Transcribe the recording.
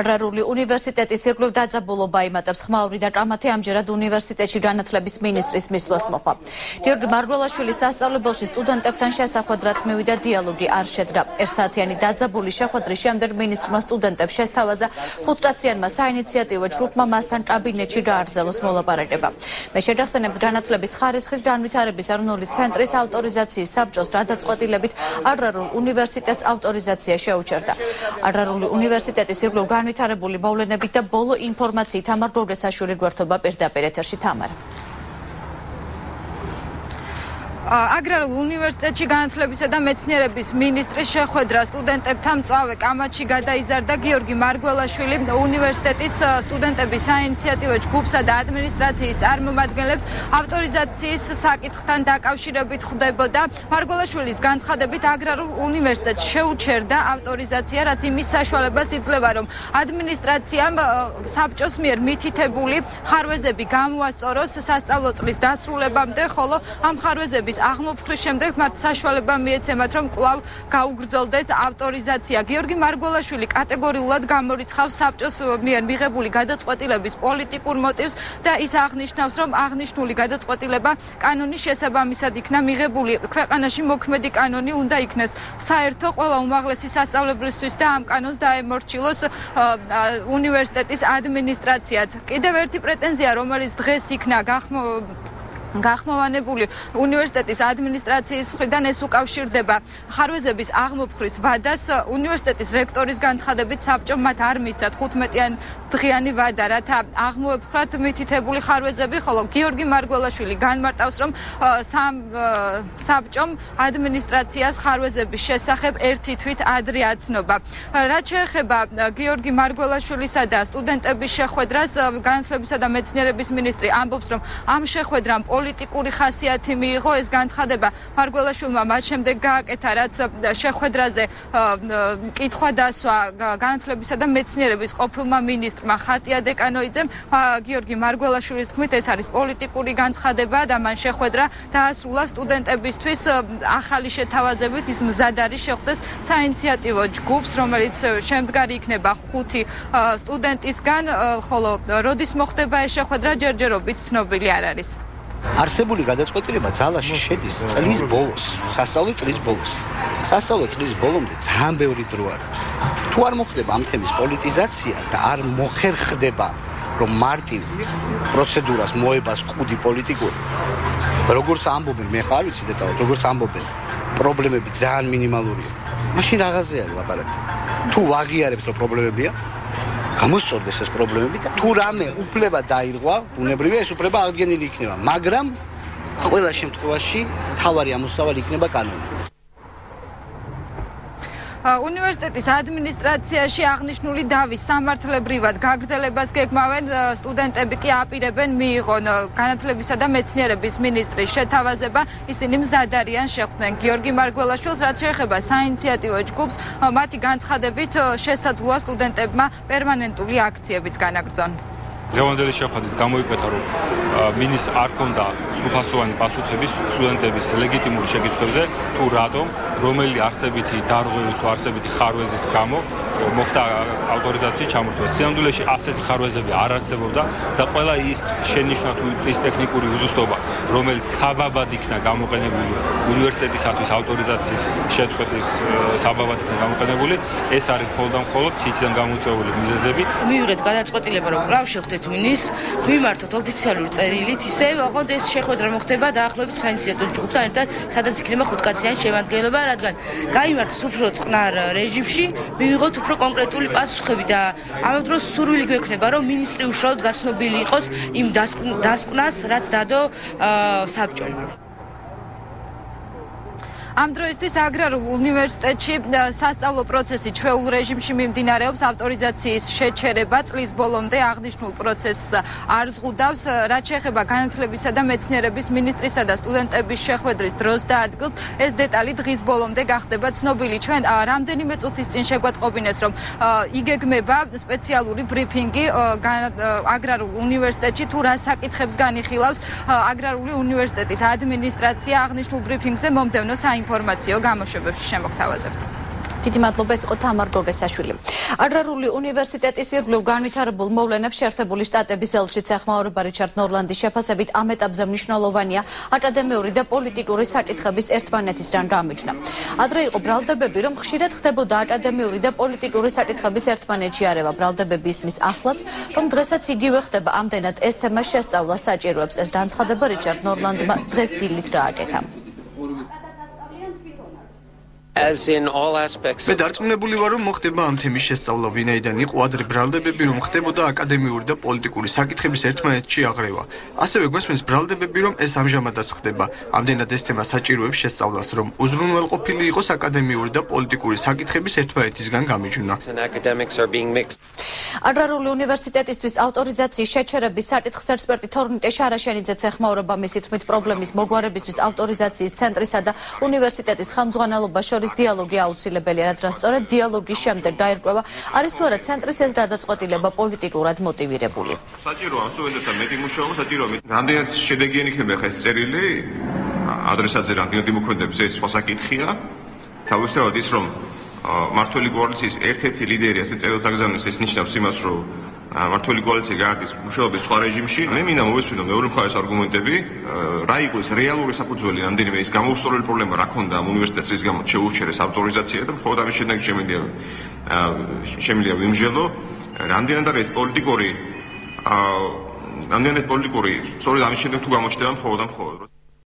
Agrarული უნივერსიტეტის ირგვლივ დაძაბულობა იმატებს ხმაური და კამათი ამჯერად უნივერსიტეტში განათლების მინისტრის მისვლას მოყვა. გიორგი მარგველაშვილი სასწავლებელში სტუდენტებთან შესახვედრად მივიდა დიალოგი არ შედგა. ერთსაათიანი დაძაბული შეხვედრის შემდეგ მინისტრმა სტუდენტებს შესთავაზა 5 კაციანმა საინიციატივო ჯგუფმა მასთან კაბინეტში გააგრძელოს მოლაპარაკება. მე შეგახსენებთ განათლების ხარისხის განვითარების ეროვნული ცენტრის ავტორიზაციის საბჭოს გადაწყვეტილებით აგრარულ უნივერსიტეტს ავტორიზაცია შეუჩერდა. აგრარული უნივერსიტეტის ირგვლივ განვითარებული მოვლენებით და ბოლო ინფორმაციით თამარ გოგესაშვილი გვერდობა პირდაპირ ეთერში. თამარ. აგრარულ უნივერსიტეტში განათლებისა და მეცნიერების მინისტრის შეხვედრა სტუდენტებთან მწვავე კამათში გადაიზარდა. გიორგი მარგველაშვილი უნივერსიტეტის სტუდენტების საინიციატივო ჯგუფსა და ადმინისტრაციის წარმომადგენლებს ავტორიზაციის საკითხთან დაკავშირებით ხვდებოდა. მარგველაშვილის განცხადებით აგრარულ უნივერსიტეტს შეუჩერდა ავტორიზაცია, რაც იმის საშუალებას იძლევა, რომ ადმინისტრაციამ საბჭოს მიერ მითითებული ხარვეზები გამოასწოროს სასწავლო წლის დასრულებამდე, ხოლო ამ ხარვეზების აღმოფხრის შემდეგ მათ საშუალება მიეცემათ, რომ კვლავ გაუგრძელდეს ავტორიზაცია. გიორგი მარგველაშვილი კატეგორიულად გამორიცხავს საბჭოს მიერ მიღებული გადაწყვეტილების პოლიტიკურ მოტივს და ის აღნიშნავს, რომ აღნიშნული გადაწყვეტილება კანონის შესაბამისად იქნა მიღებული. ქვეყანაში მოქმედი კანონი უნდა იქნეს საერთო ყველა უმაღლესი სასწავლებლისთვის და ამ კანონს დაემორჩილოს უნივერსიტეტის ადმინისტრაციაც. კიდევ ერთი პრეტენზია, რომელიც დღეს იქნა გახმოვანებული უნივერსიტეტის ადმინისტრაციის მხრიდან, ეს უკავშირდება ხარვეზების აღმოფხრის ვადას. უნივერსიტეტის რექტორის განცხადებით საბჭომ მათ არ მისცათ 15 დღიანი ვადა, რათა აღმოეფხვრათ მითითებული ხარვეზები, ხოლო გიორგი მარგველაშვილი განმარტავს, რომ საბჭომ ადმინისტრაციას ხარვეზების შესახებ ერთი თვით ადრე აცნობა. რაც შეეხება გიორგი მარგველაშვილისა და სტუდენტების შეხვედრას, განათლებისა და მეცნიერების მინისტრი ამბობს, რომ ამ შეხვედრამ პოლიტიკური ხასიათი მიიღო. ეს განცხადება მარგველაშვილმა მათ შემდეგ გააკეთა, რაც შეხვედრაზე კითხვა დასვა განათლებისა და მეცნიერების ყოფილმა მინისტრმა ხატია დეკანოიძემ. გიორგი მარგველაშვილის თქმით, ეს არის პოლიტიკური განცხადება და მან შეხვედრა დაასრულა სტუდენტებისთვის ახალი შეთავაზებით. ის მზად არის შეხვდეს საინიციატივო ჯგუფს, რომელიც შემდგარი იქნება 5 სტუდენტისგან, ხოლო როდის მოხდება ეს შეხვედრა ჯერჯერობით ცნობილი არ არის. არსებული გადაწყვეტილება ძალაში შედის წლის ბოლოს, სასწავლო წლის ბოლოს. სასწავლო წლის ბოლომდე ძალიან ბევრი დრო არის. თუ არ მოხდება ამ თემის პოლიტიზაცია და არ მოხერხდება, რომ მარტივ პროცედურას მოებას ყუდი პოლიტიკური, როგორც ამბობენ, მე ხარ ვიცი დეტალურად, როგორც ამბობენ, პრობლემები ძალიან მინიმალურია. მაშინ რაღაცეა ლაპარაკი. თუ ვაღიარებთ, რომ პრობლემებია, გამოსწორდეს ეს პრობლემები და თუ რამე უფლება დაირღვა, ბუნებრივია ეს უფლება აღდგენილი იქნება, მაგრამ ყველა შემთხვევაში მთავარი ამოსავალი იქნება კანონი. უნივერსიტეტის ადმინისტრაციაში აღნიშნული დავის სამართლებრივად გაგრძელებას გეგმავენ. სტუდენტები კი აპირებენ მიიღონ განათლებისა და მეცნიერების მინისტრის შეთავაზება. ისინი მზად არიან შეხვდნენ გიორგი მარგველაშვილს. რაც შეეხება საინიციატივო ჯგუფს, მათი განცხადებით შესაძლოა სტუდენტებმა პერმანენტული აქციებიც განაგრძონ. დღევანდელი შეხვედრით გამოიკვეთა, რომ მინისტრს არ ჰქონდა სრულფასოვანი პასუხები სტუდენტების ლეგიტიმური შეკითხვებზე, თუ რატომ, რომელი არსებითი დარღვევის თუ არსებითი ხარვეზის გამო მოხდა ავტორიზაციის ჩამორთმევა. სინამდვილეში ასეთი ხარვეზები არ არსებობდა და ყველა ის შენიშვნა თუ ის ტექნიკური უზუსტობა, რომელიც საბაბად იქნა გამოყენებული უნივერსიტეტისათვის ავტორიზაციის შეწყვეტის საბაბად იქნა გამოყენებული, ეს არის მხოლოდ და მხოლოდ თითიდან გამოწვეული მიზეზები. მივიღეთ გადაწყვეტილება, რომ კვლავ შევხვდეთ მინისტრს, ვიმართოთ ოფიციალური წერილით, ისე ოღონდ ეს შეხვედრა მოხდება დაახლოებით საინიციატივო ჯგუფთან ერთად, სადაც იქნება 5 კაციანი შემადგენლობა, რადგან გაიმართოს უფრო წყნარ რეჟიმში, მივიღოთ უფრო კონკრეტული პასუხები და ამ დროს სურვილი გვექნება, რომ მინისტრი უშუალოდ გაცნობილი იყოს იმ დასკვნას, რაც დადო საბჭომ. ამ დროისთვის აგრარულ უნივერსიტეტში სასწავლო პროცესი ჩვეულ რეჟიმში მიმდინარეობს. ავტორიზაციის შეჩერება წლის ბოლომდე აღნიშნულ პროცესს არ ზღუდავს. რაც შეეხება განათლებისა და მეცნიერების მინისტრისა და სტუდენტების შეხვედრის დროს და ადგილს, ეს დეტალი დღის ბოლომდე გახდება ცნობილი. ჩვენ რამდენიმე წუთის წინ შეგვატყობინეს, რომ იგეგმება სპეციალური ბრიფინგი აგრარულ უნივერსიტეტში, თუ რა საკითხებს განიხილავს აგრარული უნივერსიტეტის ადმინისტრაცია. აღნიშნულ ბრიფინგზე მომდევნო საინფორმაციო გამოშვებებში შემოგთავაზებთ. დიდი მადლობა, ეს იყო თამარ გოგესაშვილი. აგრარული უნივერსიტეტის ირგვლივ განვითარებულ მოვლენებს შეერთებული შტატების ელჩი ცეხმაურება რიჩარდ ნორლანდის შეფასებით ამ ეტაპზე მნიშვნელოვანია აკადემიური და პოლიტიკური საკითხების ერთმანეთისგან გამიჯნა. ადრე იყო ბრალდებები, რომ ხშირად ხდებოდა აკადემიური და პოლიტიკური საკითხების ერთმანეთში არევა. ბრალდებები ისმის ახლაც, რომ დღესაც იგივე ხდება. ამდენად ეს თემა შესწავლა საჭიროებს. ეს განცხადება რიჩარდ ნორლანდმა დღეს დილით გააკეთა. მე დარწმუნებული ვარ, რომ მოხდება ამ თემის შესწავლა, ვინაიდან იყო ადრე ბრალდებები, რომ ხდებოდა აკადემიური და პოლიტიკური საკითხების ერთმანეთში აღრევა. ასევე გვესმის ბრალდებები, რომ ეს ამჟამადაც ხდება. ამდენად ეს თემა საჭიროებს შესწავლას, რომ უზრუნველყოფილი იყოს აკადემიური და პოლიტიკური საკითხების ერთმანეთისგან გამიჯვნა. აგრარული უნივერსიტეტისთვის ავტორიზაციის შეჩერების საკითხს ექსპერტი თორნიტე შარაშენიძე ეხმაურება მისი თქმით პრობლემის მოგვარებისთვის ავტორიზაციის ცენტრისა და უნივერსიტეტის ხელმძღვანელობა შორის დიალოგი აუცილებელია, რადგან სწორედ დიალოგის შემდეგ დაერკვევა არის თუ არა ცენტრის ეს გადაწყვეტილება პოლიტიკურად მოტივირებული. საჭიროა სტუდენტთა მეტი მუშაობა, საჭიროა რამდენად შედეგიანი იქნება ხა ეს წერილი ადრესატზე რამდენად იმოქმედებს ეს სხვა საკითხია. თავისთავად ის რომ მართველი კოალიციის ერთ-ერთი ლიდერი ასე წერილს აგზავნეს, ეს ნიშნავს იმას, რომ მართველი კოალიცია გადის მუშაობის სხვა რეჟიმში. მე მინდა მოვისმინო მეორე მხარეს არგუმენტები, რა იყო ეს რეალური საფუძველი, რამდენიმე ის გამოუსწორებელი პრობლემა რა ქონდა ამ უნივერსიტეტს, რის გამო შეურჩერეს ავტორიზაცია და მხოლოდ ამის შედეგი შემიძლია ვიმსჯელო, რამდენად არის პოლიტიკური, სწორედ ამის შემდეგ თუ გამოჩნდება მხოლოდ